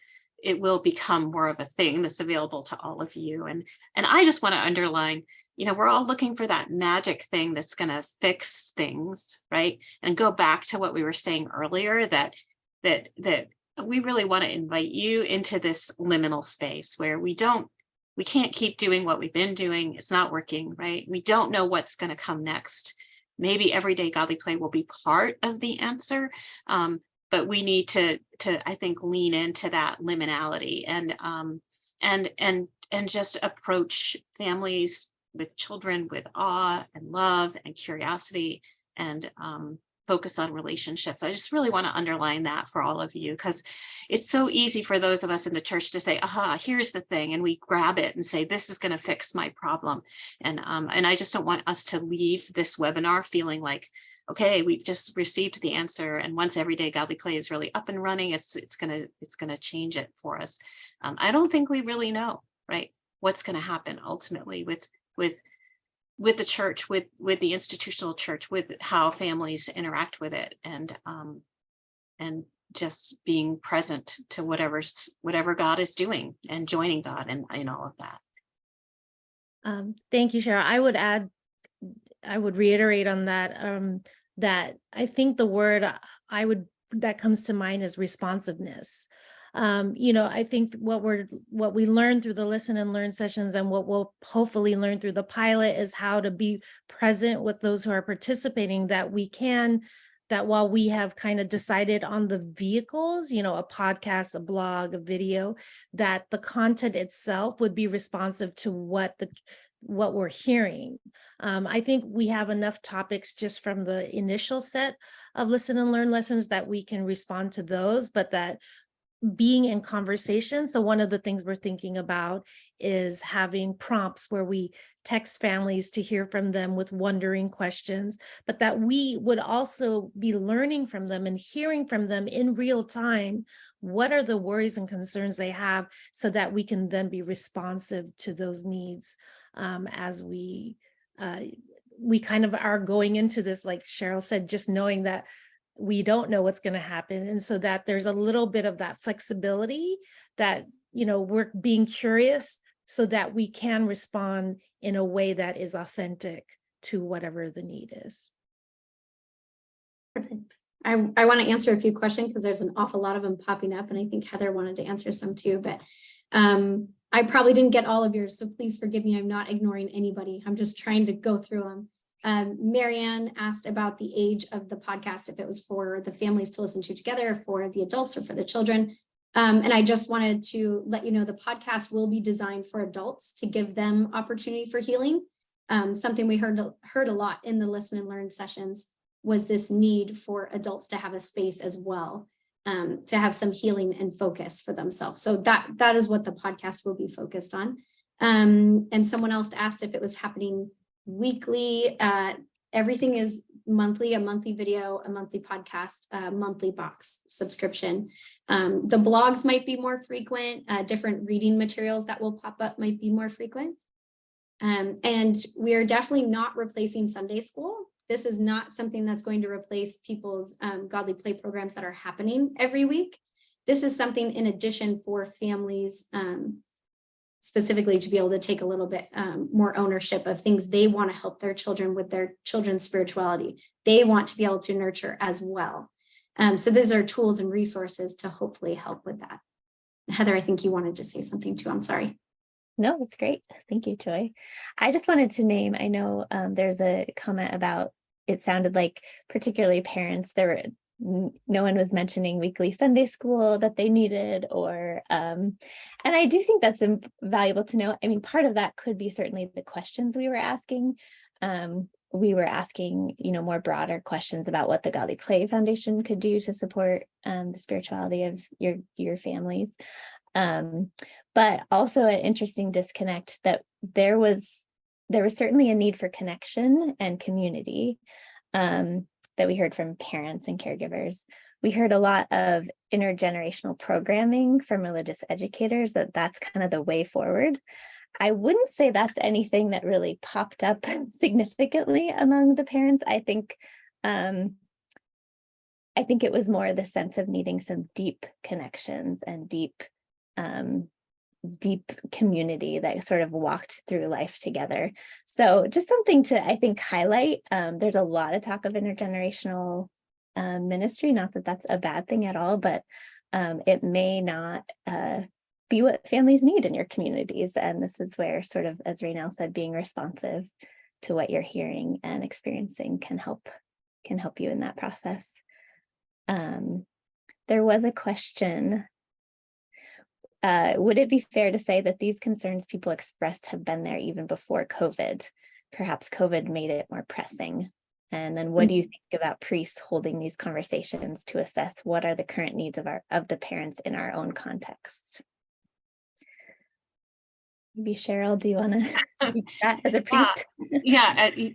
become more of a thing that's available to all of you. And I just want to underline, we're all looking for that magic thing that's going to fix things, right? And go back to what we were saying earlier, that we really want to invite you into this liminal space where we can't keep doing what we've been doing. It's not working, right? We don't know what's going to come next. Maybe everyday godly play will be part of the answer, but we need to I think lean into that liminality and just approach families with children with awe and love and curiosity, and focus on relationships. I just really want to underline that for all of you, because it's so easy for those of us in the church to say, aha, here's the thing, and we grab it and say, this is going to fix my problem. And I just don't want us to leave this webinar feeling like, okay, we've just received the answer, and once everyday godly play is really up and running, it's gonna change it for us. I don't think we really know, right, what's going to happen ultimately with the church, with the institutional church, with how families interact with it, and just being present to whatever God is doing, and joining God in all of that. Thank you, Cheryl. I would reiterate on that, that I think the word that comes to mind is responsiveness. I think what we learned through the listen and learn sessions, and what we'll hopefully learn through the pilot, is how to be present with those who are participating, that while we have kind of decided on the vehicles, a podcast, a blog, a video, that the content itself would be responsive to what we're hearing. I think we have enough topics just from the initial set of listen and learn lessons that we can respond to those, but that being in conversation. So one of the things we're thinking about is having prompts where we text families to hear from them with wondering questions, but that we would also be learning from them and hearing from them in real time. What are the worries and concerns they have, so that we can then be responsive to those needs, as we kind of are going into this, like Cheryl said, just knowing that we don't know what's going to happen. And so that there's a little bit of that flexibility, that, we're being curious so that we can respond in a way that is authentic to whatever the need is. Perfect. I want to answer a few questions, because there's an awful lot of them popping up, and I think Heather wanted to answer some too, but I probably didn't get all of yours, so please forgive me. I'm not ignoring anybody. I'm just trying to go through them. Marianne asked about the age of the podcast, if it was for the families to listen to together, for the adults, or for the children. And I just wanted to let you know the podcast will be designed for adults, to give them opportunity for healing. Something we heard a lot in the listen and learn sessions was this need for adults to have a space as well, to have some healing and focus for themselves. So that is what the podcast will be focused on. And someone else asked if it was happening weekly. Everything is monthly, a monthly video, a monthly podcast, a monthly box subscription. The blogs might be more frequent, different reading materials that will pop up might be more frequent. And we are definitely not replacing Sunday school. This is not something that's going to replace people's godly play programs that are happening every week. This is something in addition for families, specifically to be able to take a little bit more ownership of things they want to help their children with their children's spirituality. They want to be able to nurture as well. So these are tools and resources to hopefully help with that. Heather, I think you wanted to say something too. I'm sorry. No, that's great. Thank you, Joy. I just wanted to name, I know there's a comment about, it sounded like particularly parents, no one was mentioning weekly Sunday school that they needed, or, and I do think that's valuable to know. I mean, part of that could be certainly the questions we were asking. We were asking, more broader questions about what the Godly Play Foundation could do to support the spirituality of your families. But also an interesting disconnect that there was certainly a need for connection and community that we heard from parents and caregivers. We heard a lot of intergenerational programming from religious educators, that's kind of the way forward. I wouldn't say that's anything that really popped up significantly among the parents. I think it was more the sense of needing some deep connections and deep community that sort of walked through life together. So just something to, I think, highlight. There's a lot of talk of intergenerational ministry, not that that's a bad thing at all, but it may not be what families need in your communities. And this is where, sort of, as Raynell said, being responsive to what you're hearing and experiencing can help you in that process. There was a question. Would it be fair to say that these concerns people expressed have been there even before COVID? Perhaps COVID made it more pressing. And then what do you think about priests holding these conversations to assess what are the current needs of the parents in our own context? Maybe Cheryl, do you want to speak to that as a priest?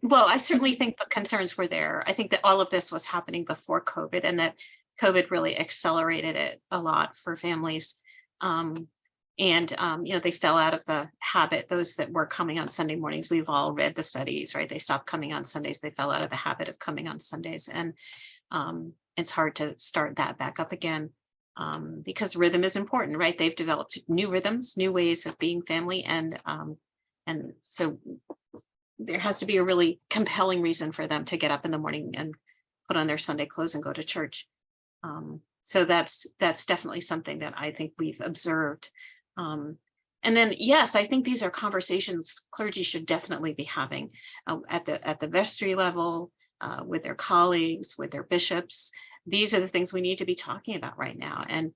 Well, I certainly think the concerns were there. I think that all of this was happening before COVID, and that COVID really accelerated it a lot for families. They fell out of the habit, those that were coming on Sunday mornings. We've all read the studies, right? They stopped coming on Sundays. They fell out of the habit of coming on Sundays. And it's hard to start that back up again because rhythm is important, right? They've developed new rhythms, new ways of being family. And so there has to be a really compelling reason for them to get up in the morning and put on their Sunday clothes and go to church. So that's definitely something that I think we've observed. And then, yes, I think these are conversations clergy should definitely be having at the vestry level, with their colleagues, with their bishops. These are the things we need to be talking about right now, and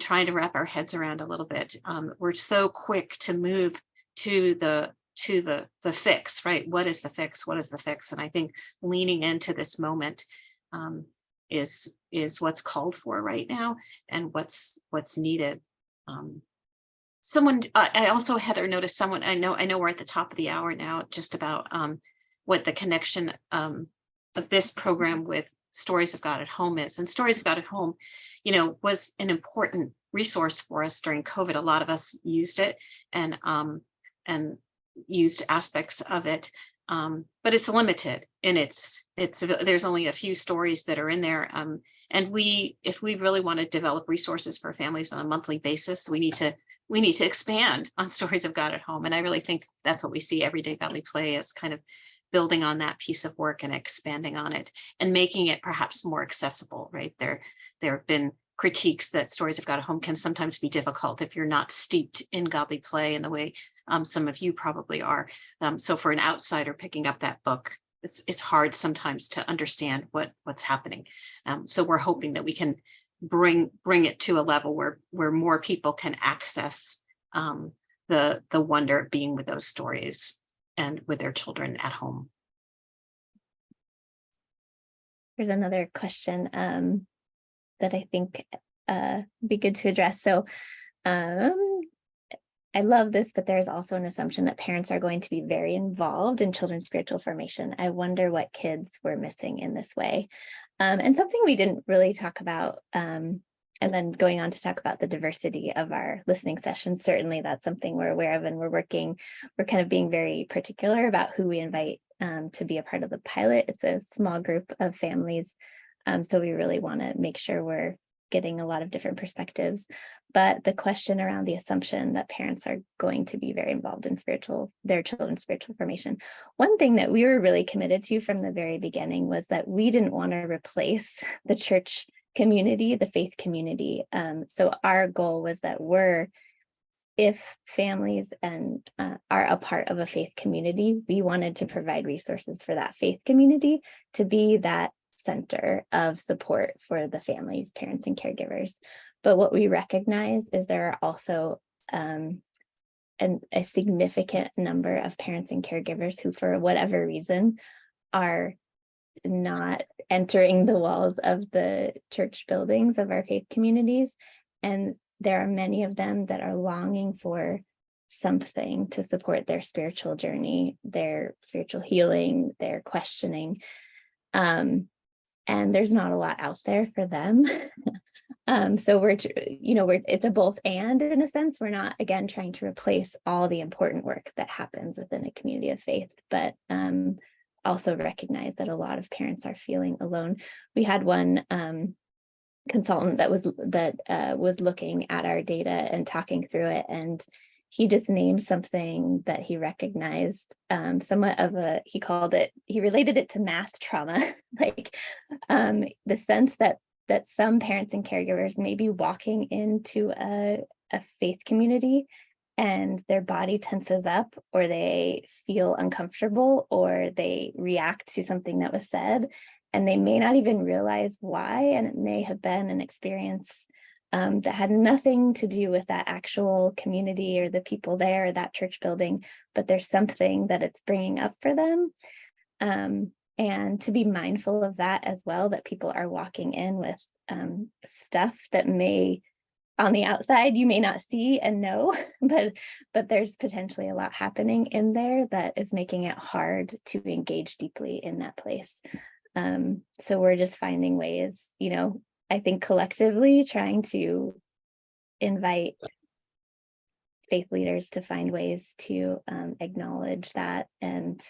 trying to wrap our heads around a little bit. We're so quick to move to the fix, right? What is the fix? What is the fix? And I think leaning into this moment is what's called for right now, and what's needed. I also, Heather, noticed someone, I know we're at the top of the hour now, just about what the connection of this program with Stories of God at Home is. And Stories of God at Home, was an important resource for us during COVID. A lot of us used it and used aspects of it. But it's limited, and there's only a few stories that are in there. And if we really want to develop resources for families on a monthly basis, we need to expand on Stories of God at Home. And I really think that's what we see Everyday Godly Play as, kind of building on that piece of work and expanding on it and making it perhaps more accessible, right? There have been critiques that Stories of God at Home can sometimes be difficult if you're not steeped in godly play in the way some of you probably are. So for an outsider picking up that book, it's hard sometimes to understand what's happening. So we're hoping that we can bring it to a level where more people can access the wonder of being with those stories and with their children at home. Here's another question that I think be good to address. So I love this, but there's also an assumption that parents are going to be very involved in children's spiritual formation. I wonder what kids were missing in this way. And something we didn't really talk about, and then going on to talk about the diversity of our listening sessions, certainly that's something we're aware of, and we're kind of being very particular about who we invite to be a part of the pilot. It's a small group of families, so we really want to make sure we're getting a lot of different perspectives. But the question around the assumption that parents are going to be very involved in their children's spiritual formation. One thing that we were really committed to from the very beginning was that we didn't want to replace the church community, the faith community. So our goal was that if families are a part of a faith community, we wanted to provide resources for that faith community to be that center of support for the families, parents, and caregivers. But what we recognize is there are also a significant number of parents and caregivers who, for whatever reason, are not entering the walls of the church buildings of our faith communities. And there are many of them that are longing for something to support their spiritual journey, their spiritual healing, their questioning. And there's not a lot out there for them. So it's a both and in a sense. We're not, again, trying to replace all the important work that happens within a community of faith, but also recognize that a lot of parents are feeling alone. We had one consultant that was looking at our data and talking through it, and he just named something that he recognized, somewhat of he related it to math trauma, like the sense that some parents and caregivers may be walking into a faith community and their body tenses up, or they feel uncomfortable, or they react to something that was said, and they may not even realize why, and it may have been an experience that had nothing to do with that actual community or the people there or that church building, but there's something that it's bringing up for them. And to be mindful of that as well, that people are walking in with stuff that may, on the outside, you may not see and know, but there's potentially a lot happening in there that is making it hard to engage deeply in that place. So we're just finding ways, I think collectively trying to invite faith leaders to find ways to acknowledge that and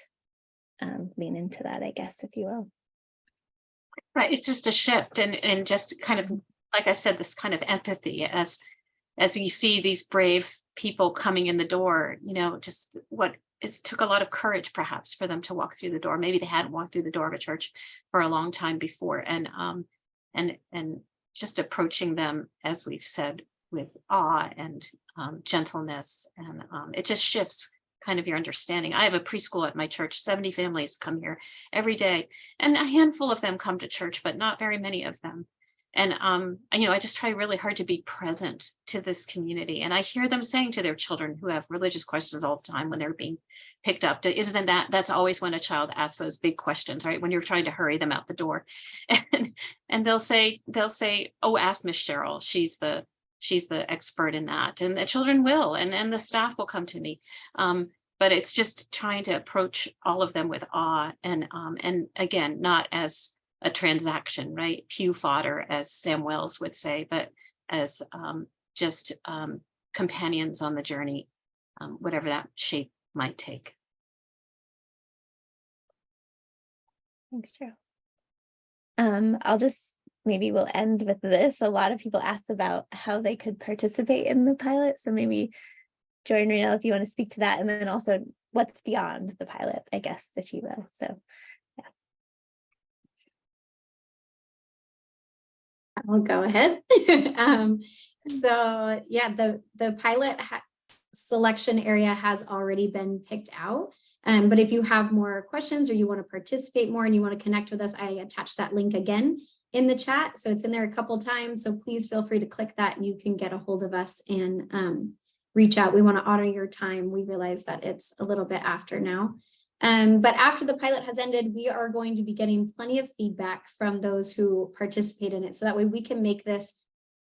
lean into that, I guess, if you will. Right. It's just a shift and just kind of, like I said, this kind of empathy as you see these brave people coming in the door, just it took a lot of courage perhaps for them to walk through the door. Maybe they hadn't walked through the door of a church for a long time before. And just approaching them, as we've said, with awe and gentleness. And it just shifts kind of your understanding. I have a preschool at my church. 70 families come here every day, and a handful of them come to church, but not very many of them. And, I just try really hard to be present to this community. And I hear them saying to their children who have religious questions all the time when they're being picked up, that's always when a child asks those big questions, right? When you're trying to hurry them out the door. And they'll say, oh, ask Miss Cheryl. She's the expert in that. And the children will, and the staff will come to me. But it's just trying to approach all of them with awe and again, not as a transaction, right? Pew fodder, as Sam Wells would say, but as just companions on the journey, whatever that shape might take. Thanks, Joe. Maybe we'll end with this. A lot of people asked about how they could participate in the pilot. So maybe Joy and Renelle, if you want to speak to that, and then also what's beyond the pilot, I guess, if you will. So I'll go ahead. So yeah, the pilot selection area has already been picked out. But if you have more questions or you want to participate more and you want to connect with us, I attached that link again in the chat. So it's in there a couple times. So please feel free to click that and you can get a hold of us and reach out. We want to honor your time. We realize that it's a little bit after now. But after the pilot has ended, we are going to be getting plenty of feedback from those who participate in it. So that way we can make this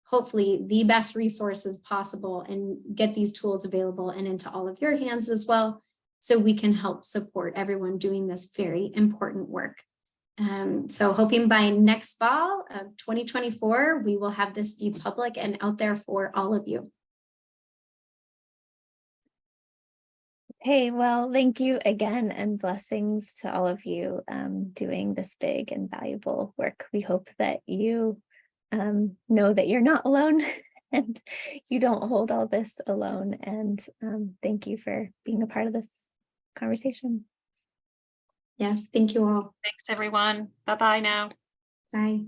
hopefully the best resources possible and get these tools available and into all of your hands as well, so we can help support everyone doing this very important work. So hoping by next fall of 2024, we will have this be public and out there for all of you. Hey, well, thank you again, and blessings to all of you doing this big and valuable work. We hope that you know that you're not alone and you don't hold all this alone. And thank you for being a part of this conversation. Yes, thank you all. Thanks, everyone. Bye-bye now. Bye.